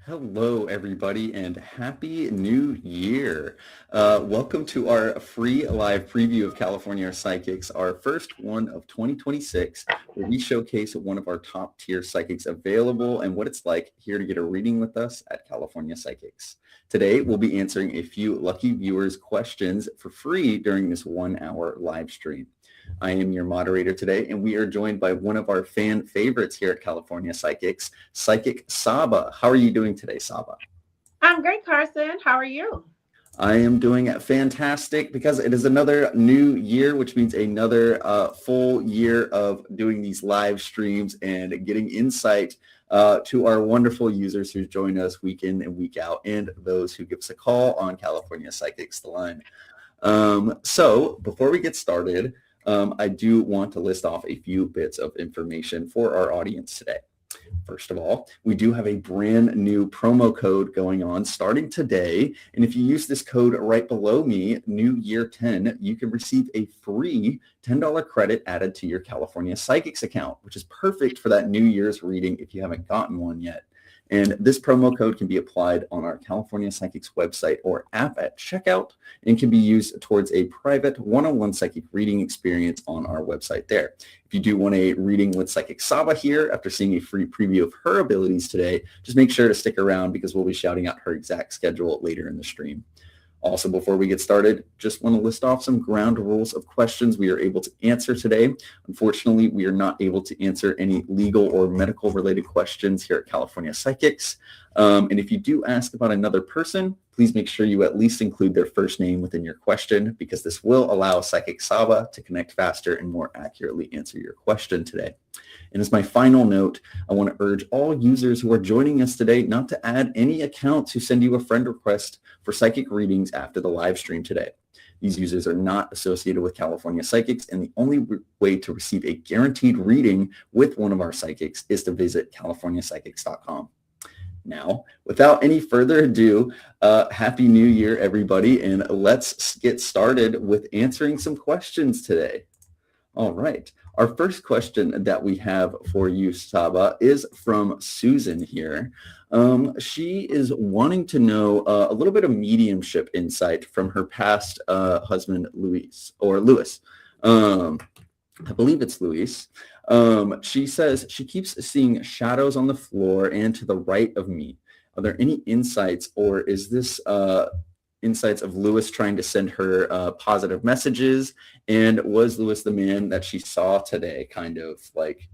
Hello, everybody, and Happy New Year. Welcome to our free live preview of California Psychics, our first one of 2026, where we showcase one of our top tier psychics available and what it's like here to get a reading with us at California Psychics. Today, we'll be answering a few lucky viewers' questions for free during this 1-hour live stream. I am your moderator today, and we are joined by one of our fan favorites here at California Psychics, Psychic Saba. How are you doing today, Saba? I'm great, Carson. How are you? I am doing fantastic because it is another new year, which means another full year of doing these live streams and getting insight to our wonderful users who join us week in and week out, and those who give us a call on California Psychics, the line. So before we get started, I do want to list off a few bits of information for our audience today. First of all, we do have a brand new promo code going on starting today. And if you use this code right below me, New Year 10, you can receive a free $10 credit added to your California Psychics account, which is perfect for that New Year's reading if you haven't gotten one yet. And this promo code can be applied on our California Psychics website or app at checkout and can be used towards a private one-on-one psychic reading experience on our website there. If you do want a reading with Psychic Saba here after seeing a free preview of her abilities today, just make sure to stick around because we'll be shouting out her exact schedule later in the stream. Also, before we get started, just want to list off some ground rules of questions we are able to answer today. Unfortunately, we are not able to answer any legal or medical related questions here at California Psychics. And if you do ask about another person, please make sure you at least include their first name within your question, because this will allow Psychic Saba to connect faster and more accurately answer your question today. And as my final note, I want to urge all users who are joining us today not to add any accounts who send you a friend request for psychic readings after the live stream today. These users are not associated with California Psychics, and the only way to receive a guaranteed reading with one of our psychics is to visit californiapsychics.com. Now, without any further ado, Happy New Year, everybody, and let's get started with answering some questions today. All right. Our first question that we have for you, Saba, is from Susan here. She is wanting to know a little bit of mediumship insight from her past husband, Louis. I believe it's Luis. She says she keeps seeing shadows on the floor and to the right of me. Are there any insights, or is this insights of Lewis trying to send her positive messages? And was Lewis the man that she saw today, kind of like,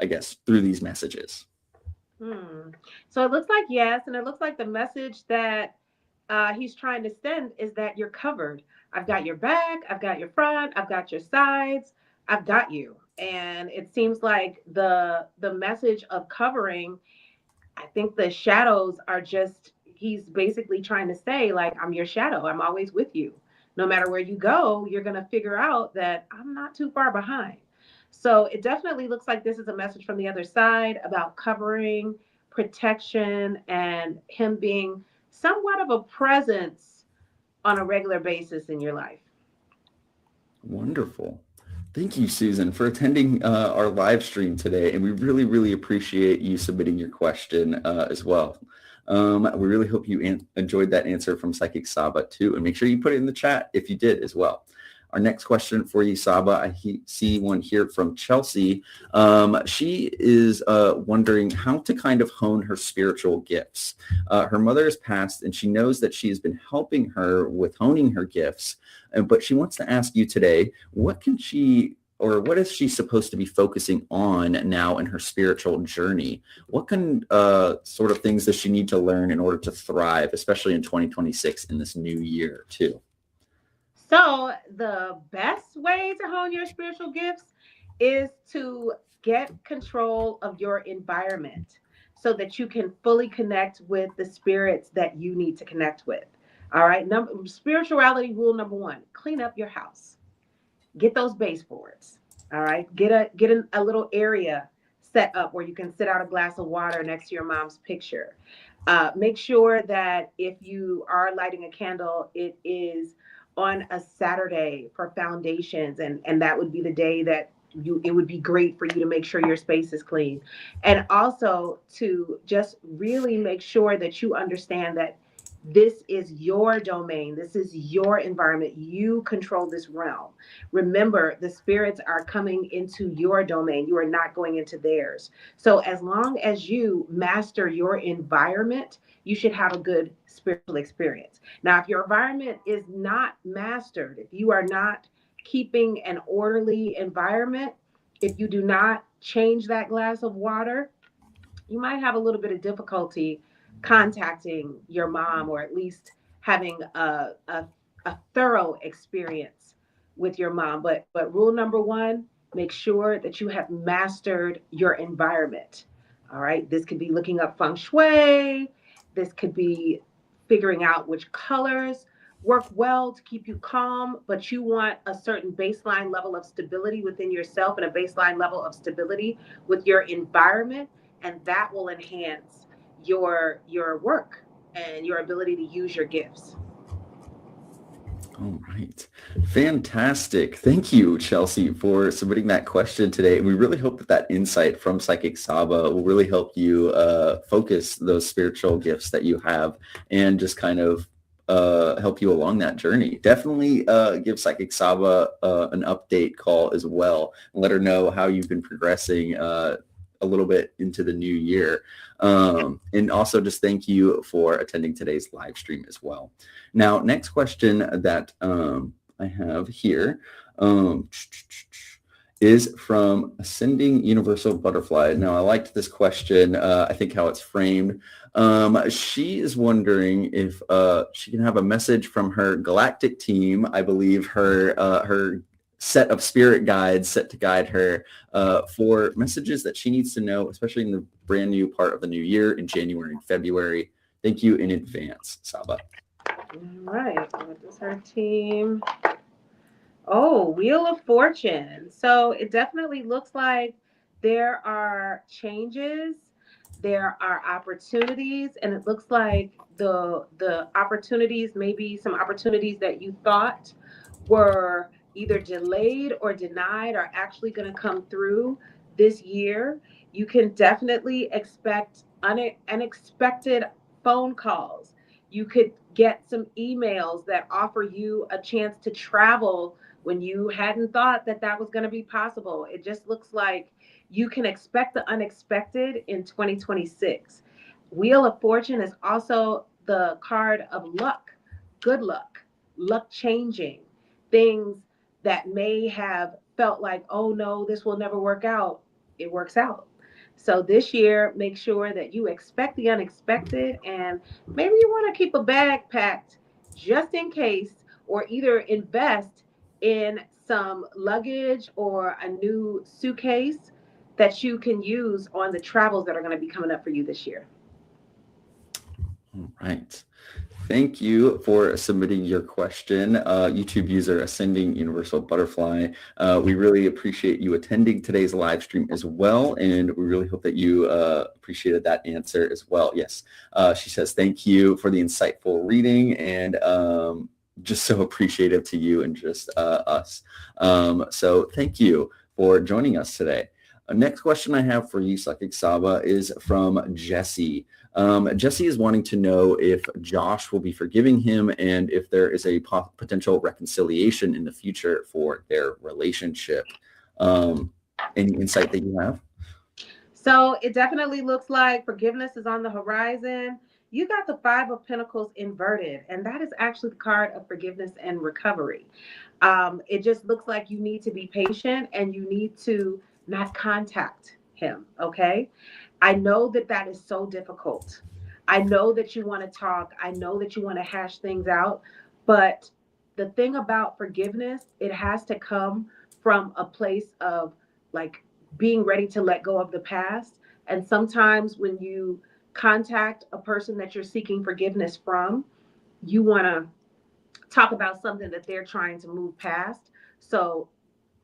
I guess, through these messages? So it looks like yes, and it looks like the message that he's trying to send is that you're covered. I've got your back, I've got your front, I've got your sides, I've got you. And it seems like the message of covering, I think the shadows are just, he's basically trying to say, like, I'm your shadow. I'm always with you. No matter where you go, you're going to figure out that I'm not too far behind. So it definitely looks like this is a message from the other side about covering, protection, and him being somewhat of a presence on a regular basis in your life. Wonderful. Thank you, Susan, for attending our live stream today. And we really, really appreciate you submitting your question as well. We really hope you enjoyed that answer from Psychic Saba too. And make sure you put it in the chat if you did as well. Our next question for you, Saba, I see one here from Chelsea. She is wondering how to kind of hone her spiritual gifts. Her mother has passed, and she knows that she has been helping her with honing her gifts. But she wants to ask you today, what is she supposed to be focusing on now in her spiritual journey? What kind sort of things does she need to learn in order to thrive, especially in 2026 in this new year too? So the best way to hone your spiritual gifts is to get control of your environment so that you can fully connect with the spirits that you need to connect with. All right. Spirituality rule number one: clean up your house. Get those baseboards. All right. Get a little area set up where you can sit out a glass of water next to your mom's picture. Make sure that if you are lighting a candle, it is on a Saturday for foundations, and that would be the day that it would be great for you to make sure your space is clean. And also to just really make sure that you understand that this is your domain. This is your environment. You control this realm. Remember, the spirits are coming into your domain. You are not going into theirs. So as long as you master your environment, you should have a good spiritual experience. Now, if your environment is not mastered, if you are not keeping an orderly environment, if you do not change that glass of water, you might have a little bit of difficulty contacting your mom, or at least having a thorough experience with your mom. But rule number one: make sure that you have mastered your environment. All right. This could be looking up feng shui. This could be figuring out which colors work well to keep you calm, but you want a certain baseline level of stability within yourself and a baseline level of stability with your environment, and that will enhance your work and your ability to use your gifts. All right. Fantastic. Thank you, Chelsea, for submitting that question today. We really hope that insight from Psychic Saba will really help you focus those spiritual gifts that you have and just kind of help you along that journey. Definitely give Psychic Saba an update call as well and let her know how you've been progressing a little bit into the new year. And also just thank you for attending today's live stream as well. Now, next question that I have here is from Ascending Universal Butterfly. Now, I liked this question. I think how it's framed. She is wondering if she can have a message from her galactic team. I believe her set of spirit guides set to guide her for messages that she needs to know, especially in the brand new part of the new year in January and February. Thank you in advance, Saba. All right. What does her team? Oh, Wheel of Fortune. So it definitely looks like there are changes, there are opportunities, and it looks like the opportunities, maybe some opportunities that you thought were either delayed or denied, are actually going to come through this year. You can definitely expect unexpected phone calls. You could get some emails that offer you a chance to travel when you hadn't thought that that was going to be possible. It just looks like you can expect the unexpected in 2026. Wheel of Fortune is also the card of luck, good luck changing, things that may have felt like, oh no, this will never work out. It works out. So this year, make sure that you expect the unexpected, and maybe you want to keep a bag packed just in case, or either invest in some luggage or a new suitcase that you can use on the travels that are going to be coming up for you this year. All right. Thank you for submitting your question, YouTube user Ascending Universal Butterfly. We really appreciate you attending today's live stream as well, and we really hope that you appreciated that answer as well. Yes, she says thank you for the insightful reading, and just so appreciative to you and just us. So thank you for joining us today. Next question I have for you, Psychic Saba, is from Jesse. Jesse is wanting to know if Josh will be forgiving him and if there is a potential reconciliation in the future for their relationship. Any insight that you have? So it definitely looks like forgiveness is on the horizon. You got the Five of Pentacles inverted, and that is actually the card of forgiveness and recovery. It just looks like you need to be patient and you need to not contact him. Okay. I know that that is so difficult. I know that you want to talk. I know that you want to hash things out. But the thing about forgiveness, it has to come from a place of like being ready to let go of the past. And sometimes when you contact a person that you're seeking forgiveness from, you want to talk about something that they're trying to move past. So,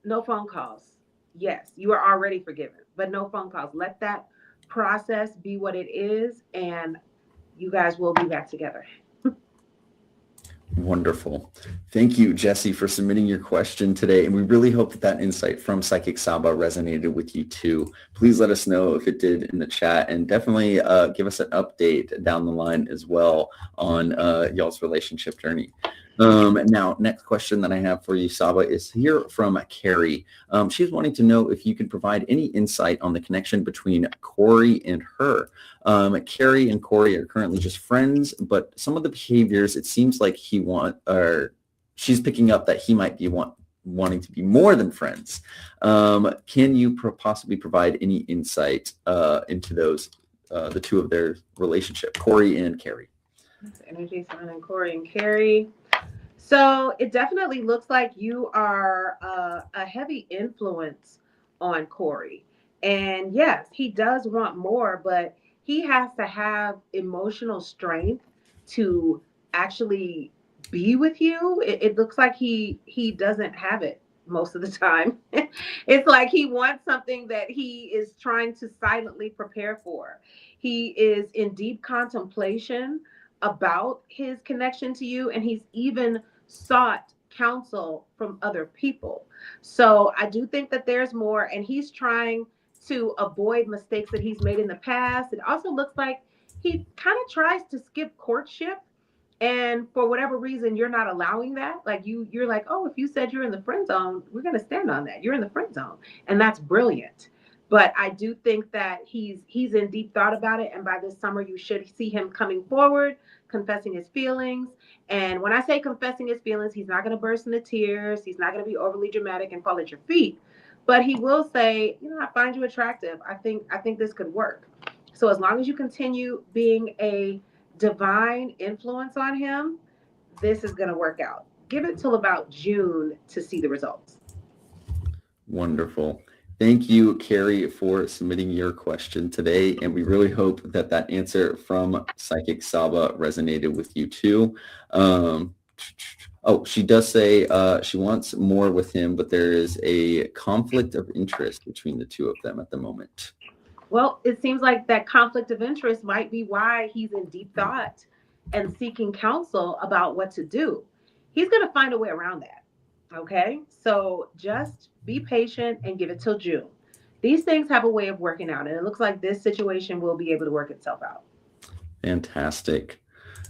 no phone calls. Yes, you are already forgiven, but no phone calls. Let that process be what it is, and you guys will be back together. Wonderful. Thank you, Jesse, for submitting your question today. And we really hope that that insight from Psychic Saba resonated with you too. Please let us know if it did in the chat, and definitely give us an update down the line as well on y'all's relationship journey. Now, next question that I have for you, Saba, is here from Carrie. She's wanting to know if you could provide any insight on the connection between Corey and her. Carrie and Corey are currently just friends, but some of the behaviors, it seems like she's picking up that he might be wanting to be more than friends. Can you possibly provide any insight into those, the two of their relationship, Corey and Carrie? Energy surrounding Corey and Carrie. So it definitely looks like you are a heavy influence on Corey. And yes, he does want more, but he has to have emotional strength to actually be with you. It looks like he doesn't have it most of the time. It's like he wants something that he is trying to silently prepare for. He is in deep contemplation about his connection to you, and he's even sought counsel from other people. So I do think that there's more, and he's trying to avoid mistakes that he's made in the past. It also looks like he kind of tries to skip courtship, and for whatever reason you're not allowing that. Like you're like, oh, if you said you're in the friend zone, we're going to stand on that. You're in the friend zone, and that's brilliant. But I do think that he's in deep thought about it, and by this summer you should see him coming forward, confessing his feelings. And when I say confessing his feelings, he's not going to burst into tears, he's not going to be overly dramatic and fall at your feet, But he will say, I find you attractive. I think this could work. So as long as you continue being a divine influence on him, this is going to work out. Give it till about June to see the results. Wonderful. Thank you, Carrie, for submitting your question today. And we really hope that that answer from Psychic Saba resonated with you too. Um, she does say she wants more with him, but there is a conflict of interest between the two of them at the moment. Well, it seems like that conflict of interest might be why he's in deep thought and seeking counsel about what to do. He's going to find a way around that. Okay. So just be patient and give it till June. These things have a way of working out, and it looks like this situation will be able to work itself out. Fantastic.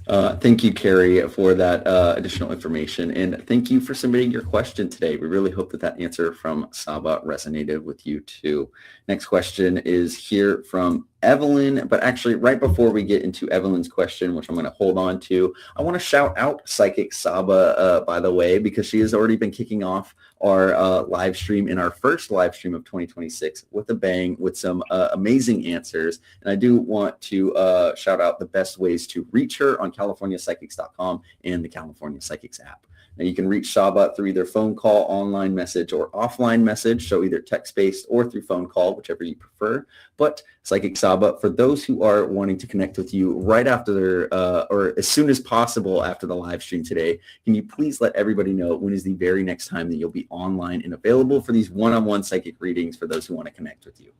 Thank you, Carrie, for that additional information. And thank you for submitting your question today. We really hope that that answer from Saba resonated with you too. Next question is here from Evelyn. But actually, right before we get into Evelyn's question, which I'm going to hold on to, I want to shout out Psychic Saba, by the way, because she has already been kicking off our live stream in our first live stream of 2026 with a bang, with some amazing answers. And I do want to shout out the best ways to reach her on CaliforniaPsychics.com and the California Psychics app. Now you can reach Saba through either phone call, online message, or offline message, so either text-based or through phone call, whichever you prefer. But Psychic Saba, for those who are wanting to connect with you right after or as soon as possible after the live stream today, can you please let everybody know when is the very next time that you'll be online and available for these one-on-one psychic readings for those who want to connect with you?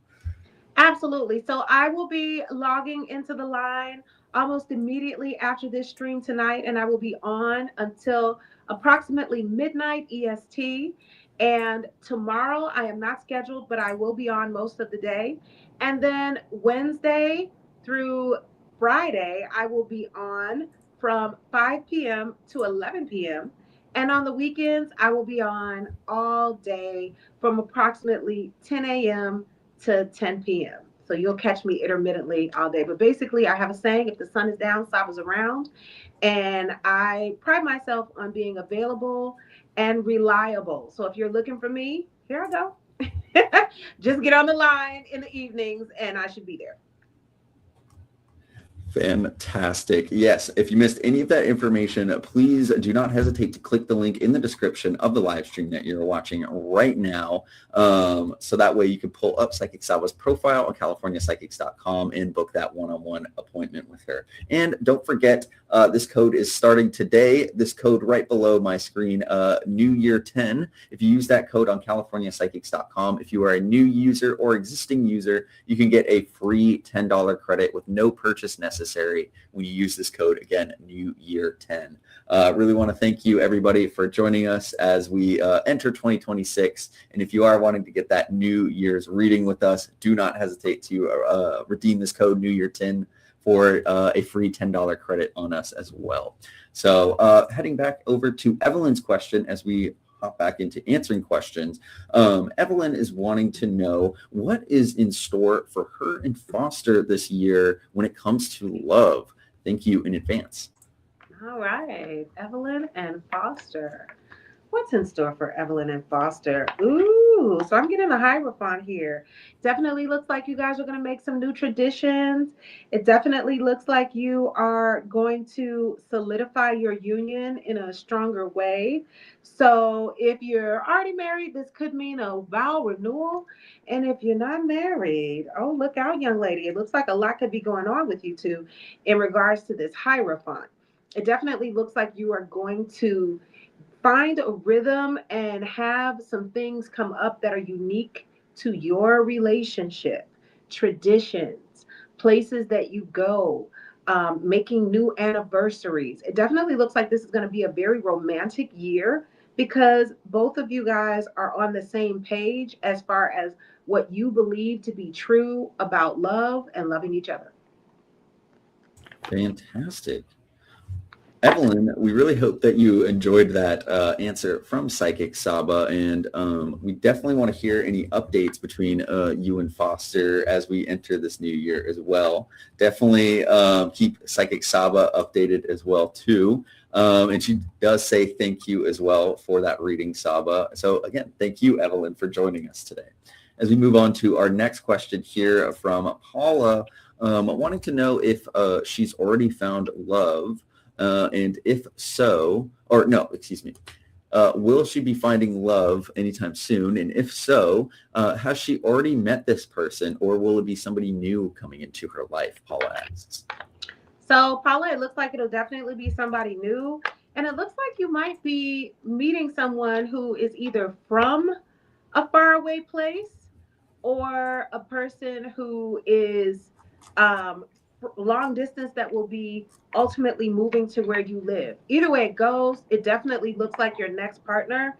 Absolutely. So I will be logging into the line almost immediately after this stream tonight, and I will be on until approximately midnight EST. And tomorrow I am not scheduled, but I will be on most of the day. And then Wednesday through Friday, I will be on from 5 p.m. to 11 p.m. And on the weekends, I will be on all day from approximately 10 a.m. to 10 p.m. So you'll catch me intermittently all day. But basically, I have a saying: if the sun is down, Saba's around. And I pride myself on being available and reliable. So if you're looking for me, here I go. Just get on the line in the evenings and I should be there. Fantastic. Yes, if you missed any of that information, please do not hesitate to click the link in the description of the live stream that you're watching right now. So that way you can pull up Psychic Saba's profile on CaliforniaPsychics.com and book that one-on-one appointment with her. And don't forget, this code is starting today. This code right below my screen, New Year 10. If you use that code on CaliforniaPsychics.com, if you are a new user or existing user, you can get a free $10 credit with no purchase necessary when you use this code, again, New Year 10. Really want to thank you, everybody, for joining us as we enter 2026. And if you are wanting to get that New Year's reading with us, do not hesitate to redeem this code New Year 10 for a free $10 credit on us as well. So heading back over to Evelyn's question as we hop back into answering questions. Evelyn is wanting to know what is in store for her and Foster this year when it comes to love. Thank you in advance. All right, Evelyn and Foster. What's in store for Evelyn and Foster? Ooh, so I'm getting a Hierophant here. Definitely looks like you guys are going to make some new traditions. It definitely looks like you are going to solidify your union in a stronger way. So if you're already married, this could mean a vow renewal. And if you're not married, oh, look out, young lady. It looks like a lot could be going on with you two in regards to this Hierophant. It definitely looks like you are going to find a rhythm and have some things come up that are unique to your relationship, traditions, places that you go, making new anniversaries. It definitely looks like this is going to be a very romantic year because both of you guys are on the same page as far as what you believe to be true about love and loving each other. Fantastic. Evelyn, we really hope that you enjoyed that answer from Psychic Saba, and we definitely want to hear any updates between you and Foster as we enter this new year as well. Definitely keep Psychic Saba updated as well too. And she does say thank you as well for that reading, Saba. So again, thank you, Evelyn, for joining us today. As we move on to our next question here from Paula, wanting to know if she's already found love. And if so, or no, excuse me, will she be finding love anytime soon? And if so, has she already met this person, or will it be somebody new coming into her life? Paula asks. So, Paula, it looks like it'll definitely be somebody new. And it looks like you might be meeting someone who is either from a faraway place or a person who is um, long distance that will be ultimately moving to where you live. Either way it goes, it definitely looks like your next partner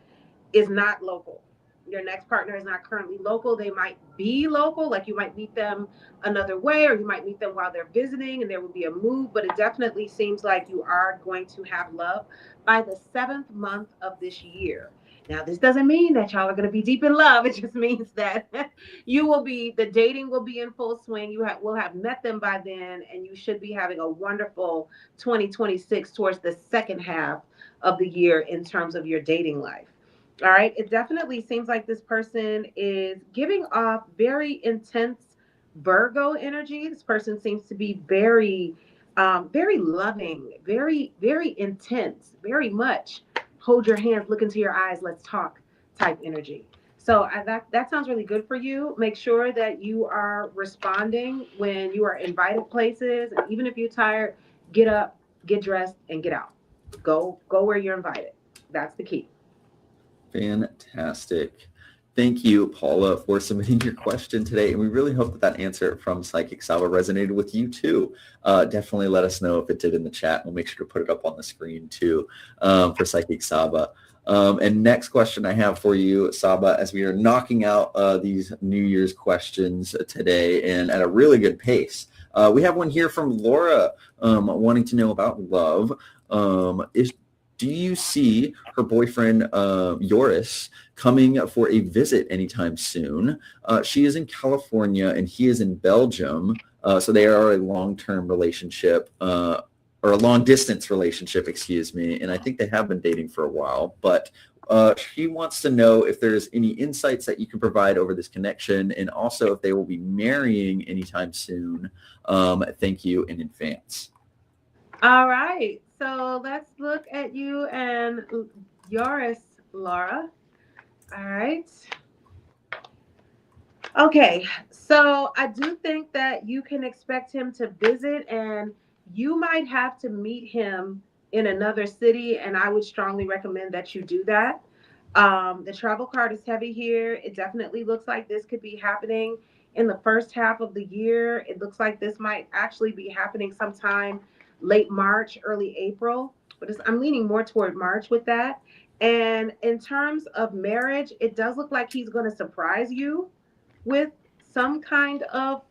is not local. Your next partner is not currently local. They might be local, like you might meet them another way, or you might meet them while they're visiting and there will be a move, but it definitely seems like you are going to have love by the 7th month of this year. Now, this doesn't mean that y'all are going to be deep in love. It just means that the dating will be in full swing. Will have met them by then, and you should be having a wonderful 2026 towards the second half of the year in terms of your dating life. All right. It definitely seems like this person is giving off very intense Virgo energy. This person seems to be very loving, very intense, very much hold your hands, look into your eyes, let's talk type energy. So that sounds really good for you. Make sure that you are responding when you are invited places. And even if you're tired, get up, get dressed, and get out. Go where you're invited. That's the key. Fantastic. Thank you, Paula, for submitting your question today. And we really hope that that answer from Psychic Saba resonated with you too. Definitely let us know if it did in the chat. We'll make sure to put it up on the screen too for Psychic Saba. And next question I have for you, Saba, as we are knocking out these New Year's questions today and at a really good pace. We have one here from Laura wanting to know about love. Do you see her boyfriend, Joris, coming for a visit anytime soon? She is in California and he is in Belgium. So they are a long-term relationship, or a long-distance relationship, excuse me. And I think they have been dating for a while. But she wants to know if there's any insights that you can provide over this connection, and also if they will be marrying anytime soon. Thank you in advance. All right. So let's look at you and Yoris, Laura. All right. Okay. So I do think that you can expect him to visit, and you might have to meet him in another city. And I would strongly recommend that you do that. The travel card is heavy here. It definitely looks like this could be happening in the first half of the year. It looks like this might actually be happening sometime late March, early April. But I'm leaning more toward March with that. And in terms of marriage, it does look like he's going to surprise you with some kind of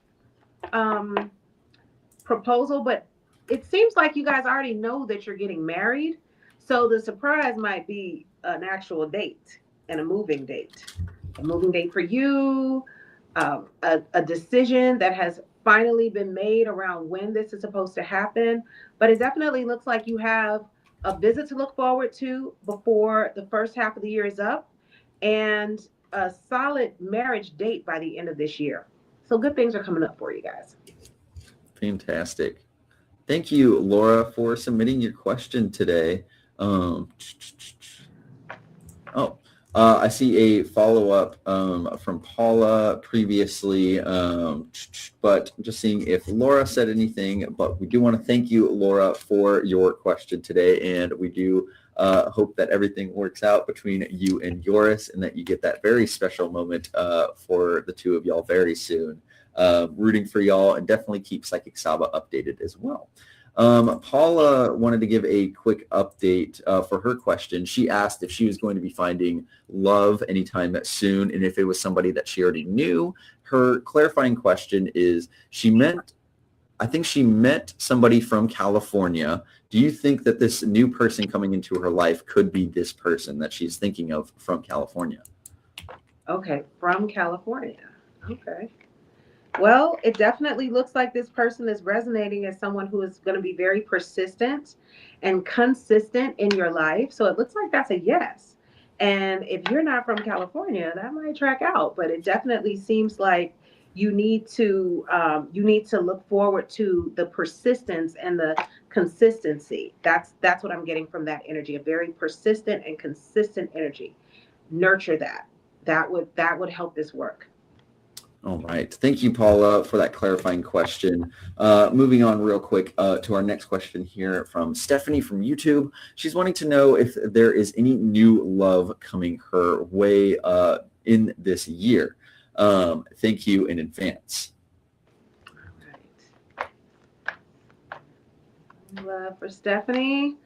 um, proposal, but it seems like you guys already know that you're getting married. So the surprise might be an actual date and a moving date. A moving date for you, a decision that has finally been made around when this is supposed to happen. But it definitely looks like you have a visit to look forward to before the first half of the year is up, and a solid marriage date by the end of this year. So good things are coming up for you guys. Fantastic. Thank you, Laura, for submitting your question today. I see a follow-up from Paula previously, but just seeing if Laura said anything. But we do want to thank you, Laura, for your question today, and we do hope that everything works out between you and Joris, and that you get that very special moment for the two of y'all very soon. Rooting for y'all, and definitely keep Psychic Saba updated as well. Paula wanted to give a quick update for her question. She asked if she was going to be finding love anytime soon, and if it was somebody that she already knew. Her clarifying question is, she meant I think she met somebody from California. Do you think that this new person coming into her life could be this person that she's thinking of from California? Okay, from California. Okay. Well, it definitely looks like this person is resonating as someone who is going to be very persistent and consistent in your life. So it looks like that's a yes. And if you're not from California, that might track out. But it definitely seems like you need to look forward to the persistence and the consistency. That's what I'm getting from that energy. A very persistent and consistent energy. Nurture that. That would help this work. All right. Thank you, Paula, for that clarifying question. Moving on real quick to our next question here from Stephanie from YouTube. She's wanting to know if there is any new love coming her way in this year. Thank you in advance. All right. Love for Stephanie.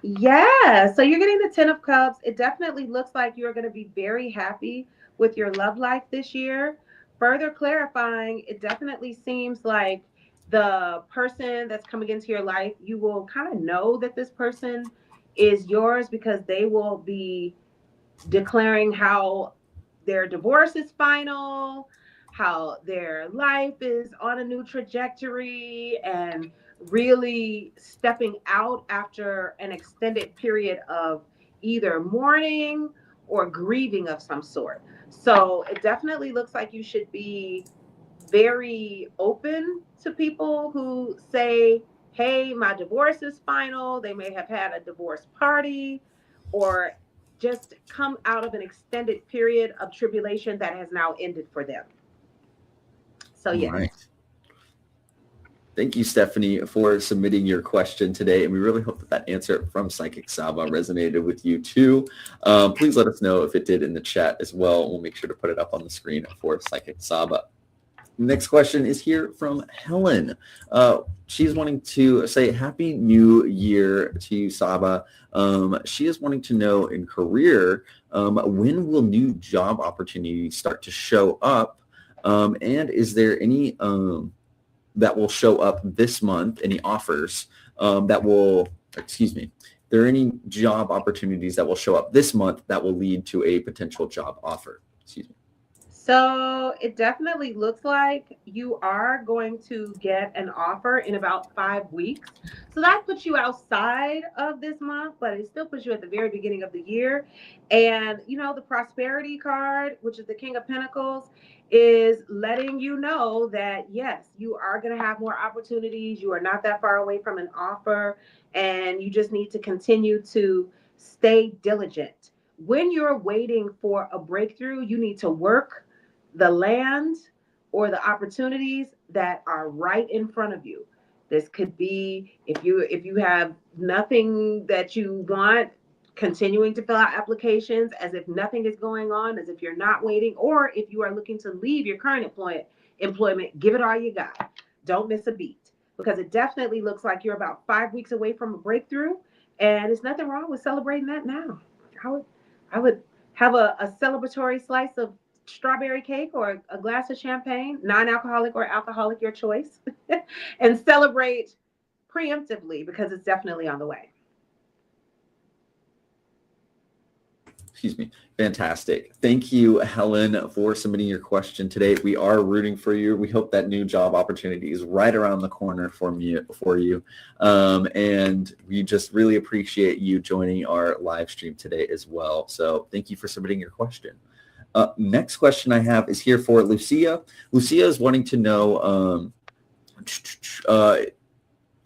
Yeah. So you're getting the 10 of Cups. It definitely looks like you're going to be very happy with your love life this year. Further clarifying, it definitely seems like the person that's coming into your life, you will kind of know that this person is yours because they will be declaring how their divorce is final, how their life is on a new trajectory, and really stepping out after an extended period of either mourning or grieving of some sort. So it definitely looks like you should be very open to people who say, hey, my divorce is final. They may have had a divorce party or just come out of an extended period of tribulation that has now ended for them. So, All yes. right. Thank you, Stephanie, for submitting your question today. And we really hope that that answer from Psychic Saba resonated with you too. Please let us know if it did in the chat as well. We'll make sure to put it up on the screen for Psychic Saba. Next question is here from Helen. She's wanting to say Happy New Year to you, Saba. She is wanting to know in career, when will new job opportunities start to show up? And is there any that will show up this month, any offers that will, excuse me, there are any job opportunities that will show up this month that will lead to a potential job offer? Excuse me. So it definitely looks like you are going to get an offer in about 5 weeks. So that puts you outside of this month, but it still puts you at the very beginning of the year. And you know, the prosperity card, which is the King of Pentacles, is letting you know that yes, you are going to have more opportunities. You are not that far away from an offer, and you just need to continue to stay diligent. When you're waiting for a breakthrough, you need to work the land or the opportunities that are right in front of you. This could be if you have nothing that you want, continuing to fill out applications as if nothing is going on, as if you're not waiting, or if you are looking to leave your current employment, give it all you got. Don't miss a beat because it definitely looks like you're about 5 weeks away from a breakthrough, and there's nothing wrong with celebrating that now. I would have a celebratory slice of strawberry cake or a glass of champagne, non-alcoholic or alcoholic, your choice, and celebrate preemptively because it's definitely on the way. Excuse me. Fantastic. Thank you, Helen, for submitting your question today. We are rooting for you. We hope that new job opportunity is right around the corner for you. And we just really appreciate you joining our live stream today as well. So thank you for submitting your question. Next question I have is here for Lucia. Lucia is wanting to know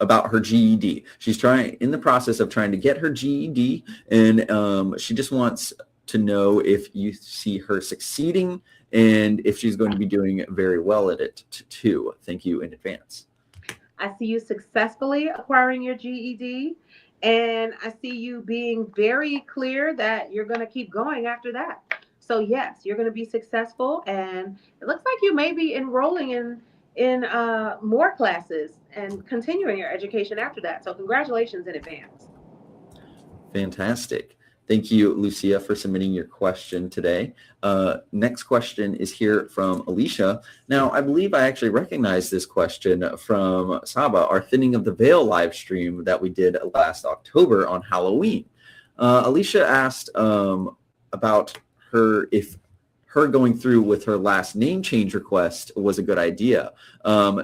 about her GED. She's in the process of trying to get her GED, and she just wants to know if you see her succeeding and if she's going to be doing very well at it too. Thank you in advance. I see you successfully acquiring your GED, and I see you being very clear that you're going to keep going after that. So yes, you're going to be successful, and it looks like you may be enrolling in more classes and continuing your education after that. So congratulations in advance. Fantastic. Thank you, Lucia, for submitting your question today. Next question is here from Alicia. Now, I believe I actually recognize this question from Saba, our Thinning of the Veil live stream that we did last October on Halloween. Alicia asked about if her going through with her last name change request was a good idea.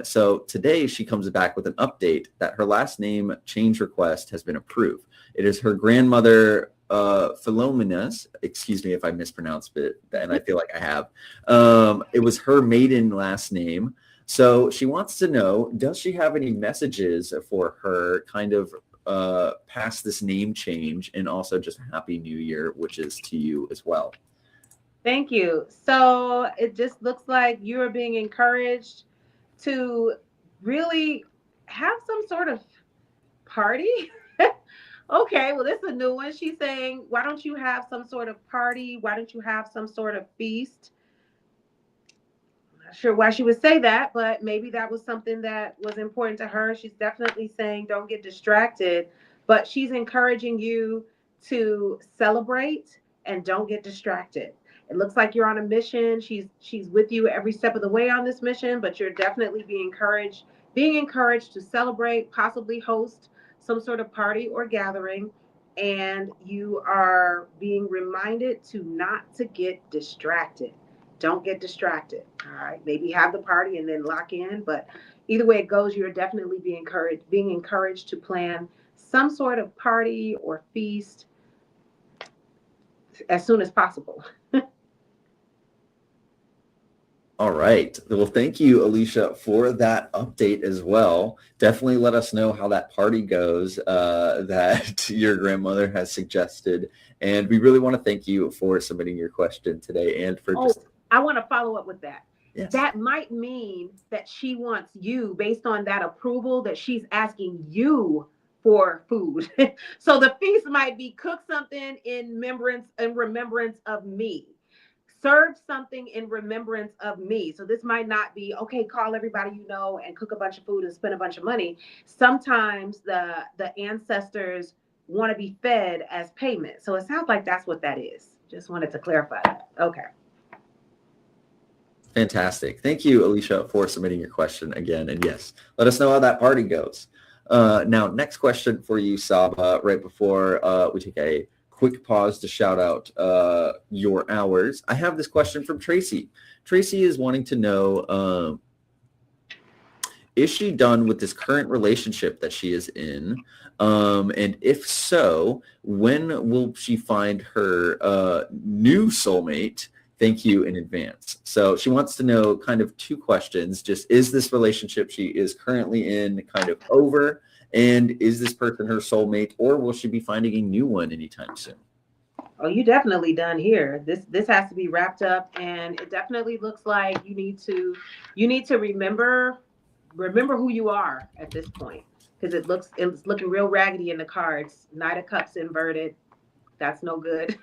So today she comes back with an update that her last name change request has been approved. It is her grandmother, Philomena's, excuse me if I mispronounced it, and I feel like I have. It was her maiden last name. So she wants to know, does she have any messages for her kind of past this name change, and also just Happy New Year, which is to you as well? Thank you. So it just looks like you're being encouraged to really have some sort of party. Okay, well, this is a new one. She's saying, why don't you have some sort of party? Why don't you have some sort of feast? Not sure why she would say that, but maybe that was something that was important to her. She's definitely saying don't get distracted, but she's encouraging you to celebrate and don't get distracted. It looks like you're on a mission. She's with you every step of the way on this mission, but you're definitely being encouraged to celebrate, possibly host some sort of party or gathering, and you are being reminded to not to get distracted. Don't get distracted. All right. Maybe have the party and then lock in. But either way it goes, you're definitely being encouraged to plan some sort of party or feast as soon as possible. All right. Well, thank you, Alicia, for that update as well. Definitely let us know how that party goes that your grandmother has suggested. And we really want to thank you for submitting your question today and for Oh, just, I want to follow up with that. yes. That might mean that she wants you, based on that approval, that she's asking you for food. So the feast might be cook something in remembrance of me. Serve something in remembrance of me. So this might not be okay, call everybody you know and cook a bunch of food and spend a bunch of money. Sometimes the ancestors want to be fed as payment. So it sounds like that's what that is. Just wanted to clarify that. Okay. Fantastic. Thank you, Alicia, for submitting your question again. And yes, let us know how that party goes. Now, next question for you, Saba, right before we take a quick pause to shout out your hours. I have this question from Tracy. Tracy is wanting to know, is she done with this current relationship that she is in? And if so, when will she find her new soulmate? Thank you in advance. So she wants to know kind of two questions. Just, is this relationship she is currently in kind of over? And is this person her soulmate, or will she be finding a new one anytime soon? Oh, you definitely done here. This has to be wrapped up, and it definitely looks like you need to remember who you are at this point, because it's looking real raggedy in the cards. Knight of Cups inverted. That's no good.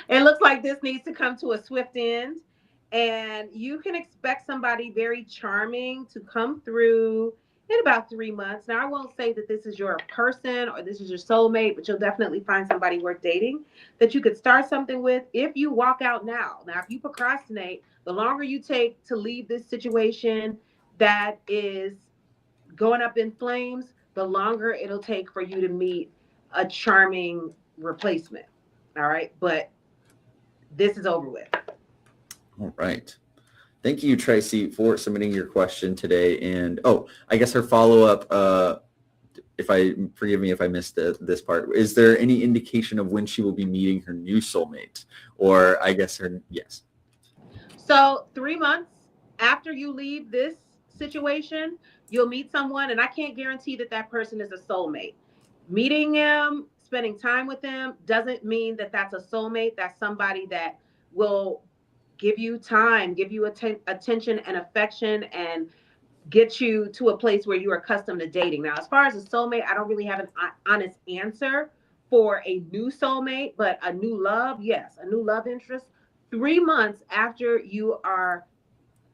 It looks like this needs to come to a swift end, and you can expect somebody very charming to come through in about 3 months. Now, I won't say that this is your person or this is your soulmate, but you'll definitely find somebody worth dating that you could start something with if you walk out now. Now, if you procrastinate, the longer you take to leave this situation that is going up in flames, the longer it'll take for you to meet a charming replacement. All right. But this is over with. All right. Thank you, Tracy, for submitting your question today. And I guess her follow-up, forgive me if I missed this part. Is there any indication of when she will be meeting her new soulmate? Or I guess yes. So 3 months after you leave this situation, you'll meet someone, and I can't guarantee that that person is a soulmate. Meeting them, spending time with them doesn't mean that that's a soulmate. That's somebody that will give you time, give you attention and affection, and get you to a place where you're accustomed to dating. Now, as far as a soulmate, I don't really have an honest answer for a new soulmate, but a new love, yes, a new love interest. 3 months after you are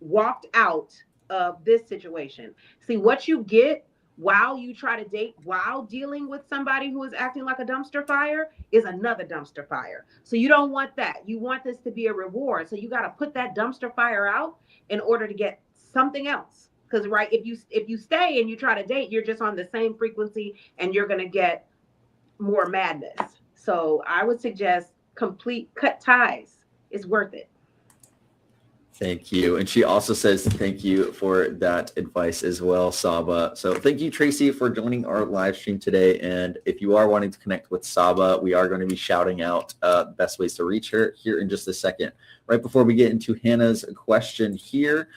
walked out of this situation. See, what you get while you try to date, while dealing with somebody who is acting like a dumpster fire, is another dumpster fire. So you don't want that. You want this to be a reward. So you got to put that dumpster fire out in order to get something else. Because right, if you stay and you try to date, you're just on the same frequency and you're going to get more madness. So I would suggest complete cut ties. It's worth it. Thank you. And she also says thank you for that advice as well, Saba. So thank you, Tracy, for joining our live stream today. And if you are wanting to connect with Saba, we are going to be shouting out best ways to reach her here in just a second. Right before we get into Hannah's question here,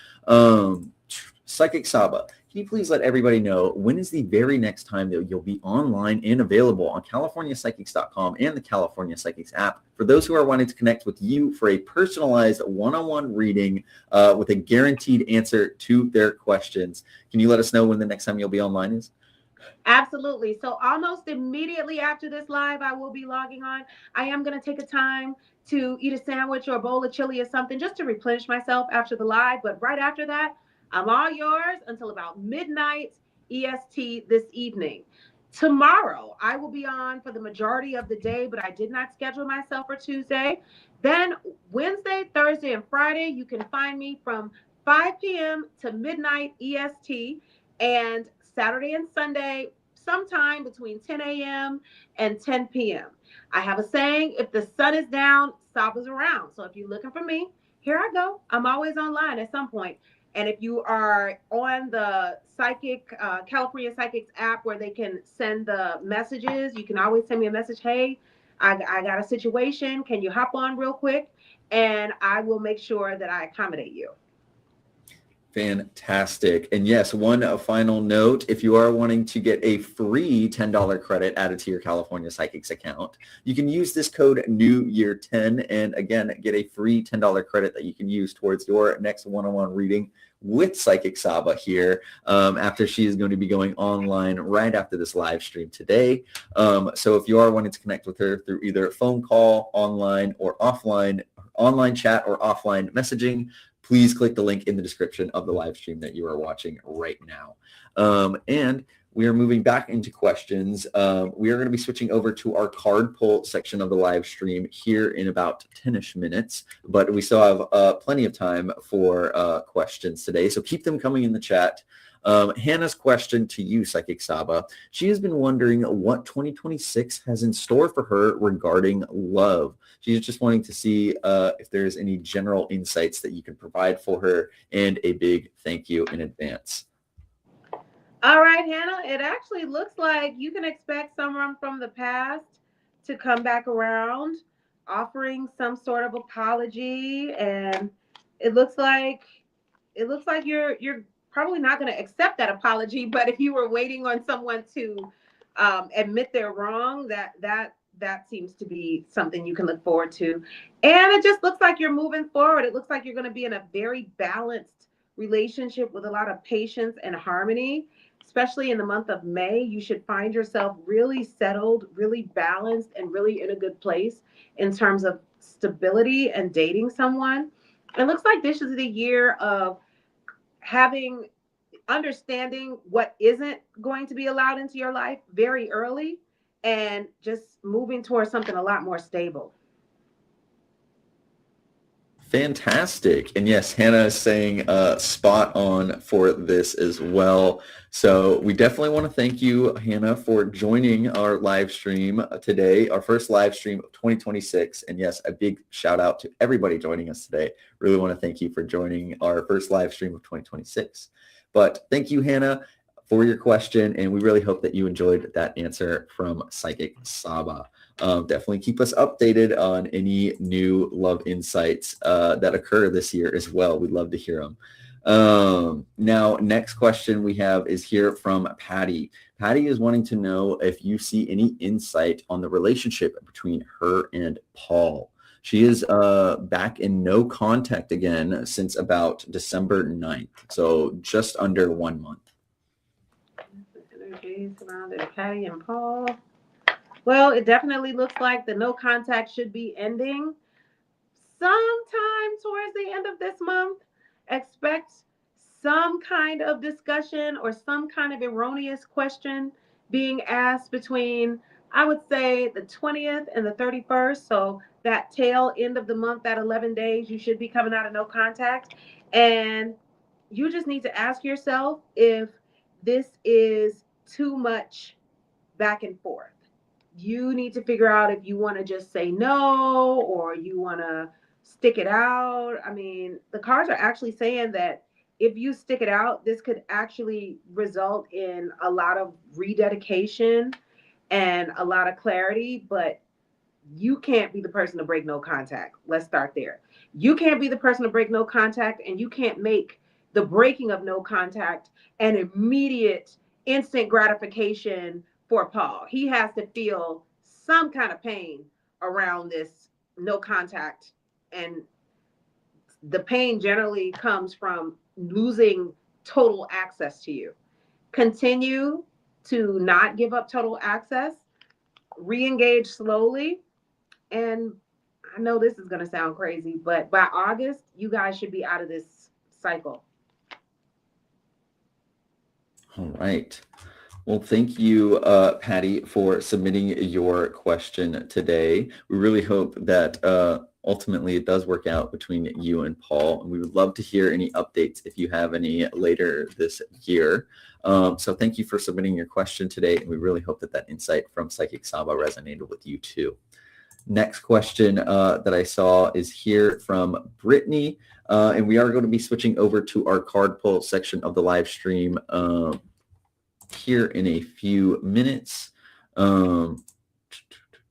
Psychic Saba, can you please let everybody know when is the very next time that you'll be online and available on CaliforniaPsychics.com and the California Psychics app for those who are wanting to connect with you for a personalized one-on-one reading with a guaranteed answer to their questions? Can you let us know when the next time you'll be online is? Absolutely. So almost immediately after this live, I will be logging on. I am going to take a time to eat a sandwich or a bowl of chili or something just to replenish myself after the live. But right after that, I'm all yours until about midnight EST this evening. Tomorrow, I will be on for the majority of the day, but I did not schedule myself for Tuesday. Then Wednesday, Thursday, and Friday, you can find me from 5 p.m. to midnight EST. And Saturday and Sunday, sometime between 10 a.m. and 10 p.m. I have a saying, if the sun is down, Saba's around. So if you're looking for me, here I go. I'm always online at some point. And if you are on the California Psychics app where they can send the messages, you can always send me a message. Hey, I got a situation. Can you hop on real quick? And I will make sure that I accommodate you. Fantastic. And yes, one final note, if you are wanting to get a free $10 credit added to your California Psychics account, you can use this code NEWYEAR10 and again, get a free $10 credit that you can use towards your next one-on-one reading with Psychic Saba here after she is going to be going online right after this live stream today. So if you are wanting to connect with her through either phone call, online or offline, online chat or offline messaging, please click the link in the description of the live stream that you are watching right now. And we are moving back into questions. We are going to be switching over to our card pull section of the live stream here in about 10-ish minutes, but we still have plenty of time for questions today. So keep them coming in the chat. Hannah's question to you, Psychic Saba. She has been wondering what 2026 has in store for her regarding love. She's just wanting to see if there's any general insights that you can provide for her, and a big thank you in advance. All right, Hannah, it actually looks like you can expect someone from the past to come back around offering some sort of apology, and it looks like you're probably not going to accept that apology, but if you were waiting on someone to admit they're wrong, that seems to be something you can look forward to. And it just looks like you're moving forward. It looks like you're going to be in a very balanced relationship with a lot of patience and harmony. Especially in the month of May, you should find yourself really settled, really balanced, and really in a good place in terms of stability and dating someone. It looks like this is the year of understanding what isn't going to be allowed into your life very early and just moving towards something a lot more stable. Fantastic. And yes, Hannah is saying spot on for this as well. So we definitely want to thank you, Hannah, for joining our live stream today, our first live stream of 2026. And yes, a big shout out to everybody joining us today. Really want to thank you for joining our first live stream of 2026. But thank you, Hannah, for your question. And we really hope that you enjoyed that answer from Psychic Saba. Definitely keep us updated on any new love insights that occur this year as well. We'd love to hear them. Now, next question we have is here from Patty. Patty is wanting to know if you see any insight on the relationship between her and Paul. She is back in no contact again since about December 9th, so just under 1 month. Energies surrounding Patty and Paul. Well, it definitely looks like the no contact should be ending sometime towards the end of this month. Expect some kind of discussion or some kind of erroneous question being asked between, I would say, the 20th and the 31st. So that tail end of the month, that 11 days, you should be coming out of no contact. And you just need to ask yourself if this is too much back and forth. You need to figure out if you want to just say no or you want to stick it out. I mean, the cards are actually saying that if you stick it out, this could actually result in a lot of rededication and a lot of clarity, but you can't be the person to break no contact. Let's start there. You can't be the person to break no contact, and you can't make the breaking of no contact an immediate, instant gratification for Paul. He has to feel some kind of pain around this no contact. And the pain generally comes from losing total access to you. Continue to not give up total access, re engage slowly, and I know this is going to sound crazy, but by August, you guys should be out of this cycle. All right. Well, thank you, Patty, for submitting your question today. We really hope that ultimately it does work out between you and Paul. And we would love to hear any updates if you have any later this year. So thank you for submitting your question today. And we really hope that that insight from Psychic Saba resonated with you too. Next question that I saw is here from Brittany. And we are going to be switching over to our card pull section of the live stream here in a few minutes.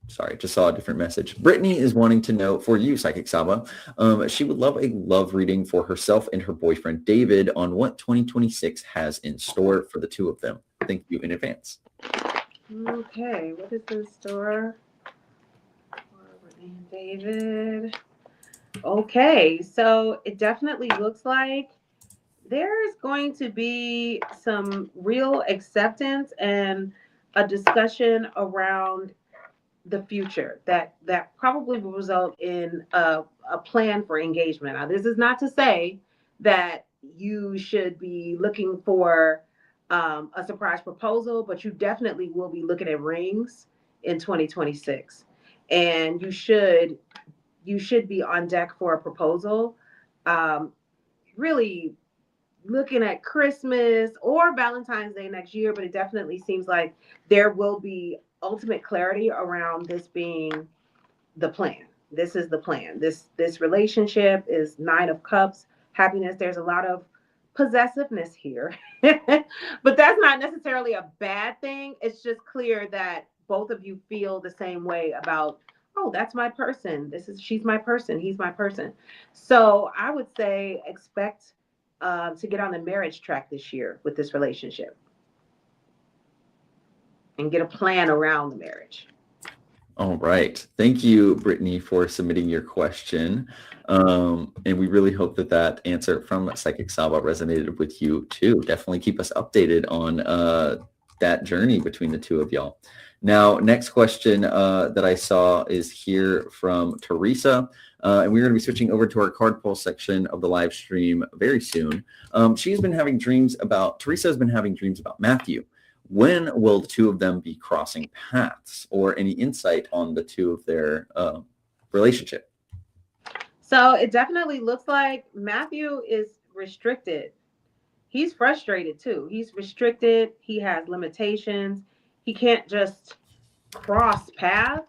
Sorry, just saw a different message. Brittany is wanting to know, for you, Psychic Saba, she would love a love reading for herself and her boyfriend, David, on what 2026 has in store for the two of them. Thank you in advance. Okay, what is in store for Brittany and David? Okay, so it definitely looks like there's going to be some real acceptance and a discussion around the future that probably will result in a plan for engagement. Now, this is not to say that you should be looking for a surprise proposal, but you definitely will be looking at rings in 2026, and you should be on deck for a proposal. Really looking at Christmas or Valentine's Day next year, but it definitely seems like there will be ultimate clarity around this being the plan. This is the plan. This relationship is 9 of Cups, happiness. There's a lot of possessiveness here, but that's not necessarily a bad thing. It's just clear that both of you feel the same way about, oh, that's my person. She's my person. He's my person. So I would say expect to get on the marriage track this year with this relationship and get a plan around the marriage. All right. Thank you, Brittany, for submitting your question. And we really hope that that answer from Psychic Saba resonated with you too. Definitely keep us updated on that journey between the two of y'all. Now, next question that I saw is here from Teresa. And we're going to be switching over to our card pull section of the live stream very soon. Teresa has been having dreams about Matthew. When will the two of them be crossing paths, or any insight on the two of their relationship? So it definitely looks like Matthew is restricted. He's frustrated too. He's restricted. He has limitations. He can't just cross paths.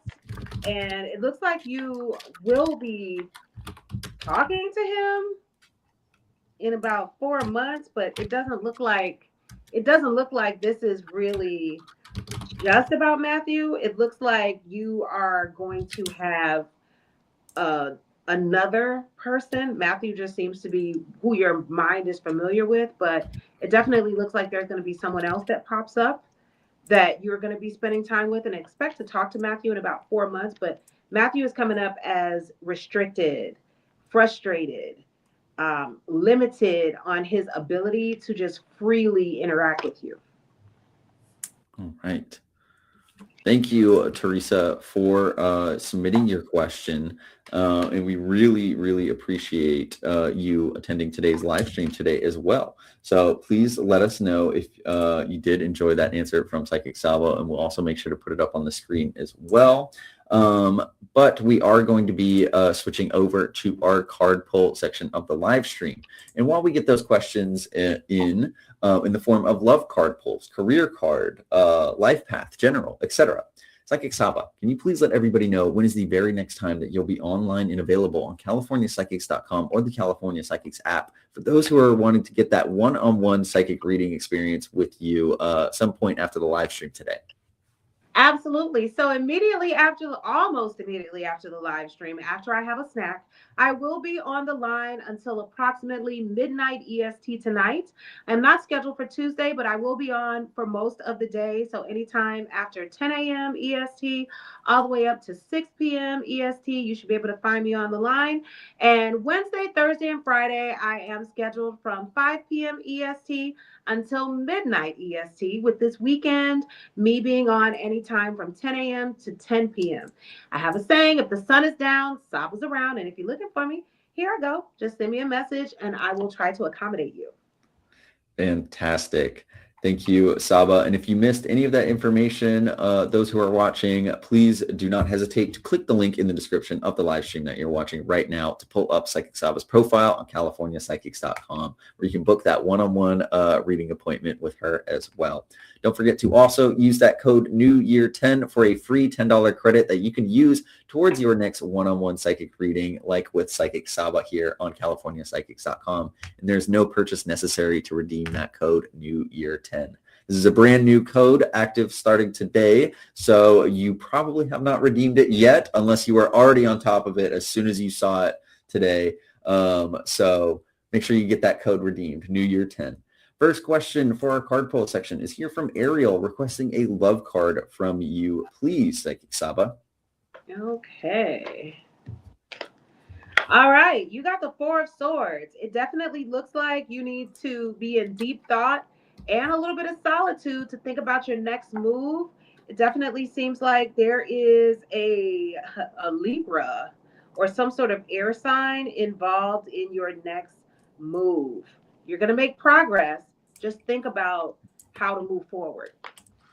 And it looks like you will be talking to him in about 4 months, but it doesn't look like this is really just about Matthew. It looks like you are going to have another person. Matthew just seems to be who your mind is familiar with, but it definitely looks like there's going to be someone else that pops up that you're going to be spending time with, and expect to talk to Matthew in about 4 months. But Matthew is coming up as restricted, frustrated, limited on his ability to just freely interact with you. All right. Thank you, Teresa, for submitting your question. And we really, really appreciate you attending today's live stream today as well. So please let us know if you did enjoy that answer from Psychic Saba, and we'll also make sure to put it up on the screen as well. Um, but we are going to be switching over to our card pull section of the live stream. And while we get those questions in the form of love card pulls, career card, life path, general, etc. Psychic Saba, can you please let everybody know when is the very next time that you'll be online and available on CaliforniaPsychics.com or the California Psychics app for those who are wanting to get that one-on-one psychic reading experience with you some point after the live stream today? Absolutely. So almost immediately after the live stream, after I have a snack, I will be on the line until approximately midnight EST tonight. I'm not scheduled for Tuesday, but I will be on for most of the day. So anytime after 10 a.m. EST, all the way up to 6 p.m. EST, you should be able to find me on the line. And Wednesday, Thursday, and Friday, I am scheduled from 5 p.m. EST until midnight EST, with this weekend me being on anytime from 10 a.m. to 10 p.m. I have a saying, if the sun is down, Saba's around. And if you're looking for me, here I go. Just send me a message and I will try to accommodate you. Fantastic. Thank you, Saba. And if you missed any of that information, those who are watching, please do not hesitate to click the link in the description of the live stream that you're watching right now to pull up Psychic Saba's profile on CaliforniaPsychics.com, where you can book that one-on-one reading appointment with her as well. Don't forget to also use that code NEWYEAR10 for a free $10 credit that you can use towards your next one-on-one psychic reading, like with Psychic Saba here on CaliforniaPsychics.com. And there's no purchase necessary to redeem that code NEWYEAR10. This is a brand new code active starting today, so you probably have not redeemed it yet unless you were already on top of it as soon as you saw it today. So make sure you get that code redeemed, NEWYEAR10. First question for our card pull section is here from Ariel, requesting a love card from you. Please, Psychic Saba. Okay. All right. You got the Four of Swords. It definitely looks like you need to be in deep thought and a little bit of solitude to think about your next move. It definitely seems like there is a Libra or some sort of air sign involved in your next move. You're going to make progress. Just think about how to move forward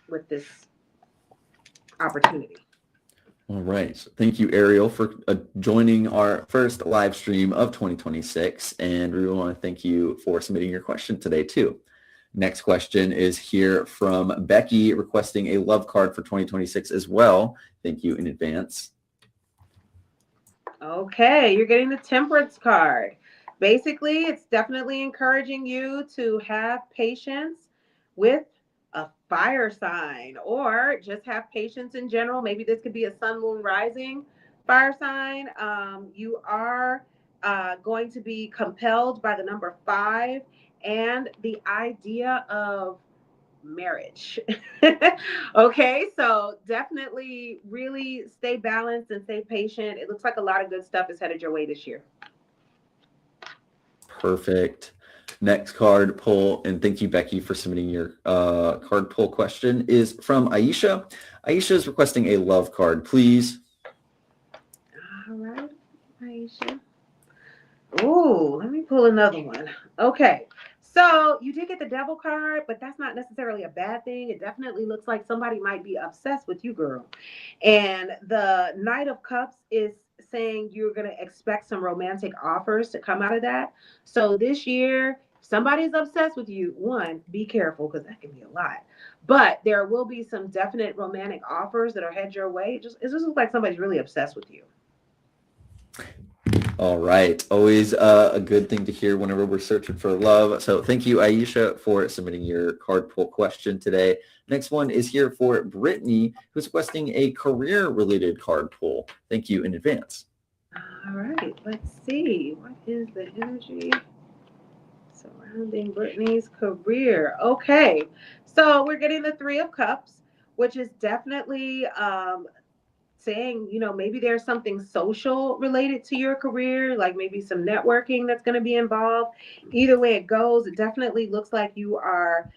with this opportunity. All right. Thank you, Ariel, for joining our first live stream of 2026. And we want to thank you for submitting your question today, too. Next question is here from Becky, requesting a love card for 2026 as well. Thank you in advance. Okay, you're getting the Temperance card. Basically, it's definitely encouraging you to have patience with a fire sign, or just have patience in general. Maybe this could be a sun, moon, rising fire sign. You are going to be compelled by the number 5 and the idea of marriage. Okay, so definitely really stay balanced and stay patient. It looks like a lot of good stuff is headed your way this year. Perfect. Next card pull, and thank you, Becky, for submitting your card pull question, is from Aisha. Aisha is requesting a love card, please. All right, Aisha. Ooh, let me pull another one. Okay. So you did get the devil card, but that's not necessarily a bad thing. It definitely looks like somebody might be obsessed with you, girl. And the Knight of Cups is saying you're going to expect some romantic offers to come out of that. So this year, if somebody's obsessed with you, one, be careful because that can be a lot. But there will be some definite romantic offers that are head your way. It just looks like somebody's really obsessed with you. All right. Always a good thing to hear whenever we're searching for love. So thank you, Aisha, for submitting your card pull question today. Next one is here for Brittany, who's requesting a career-related card pull. Thank you in advance. All right. Let's see. What is the energy surrounding Brittany's career? Okay. So we're getting the Three of Cups, which is definitely saying, maybe there's something social related to your career, like maybe some networking that's going to be involved. Either way it goes, it definitely looks like you are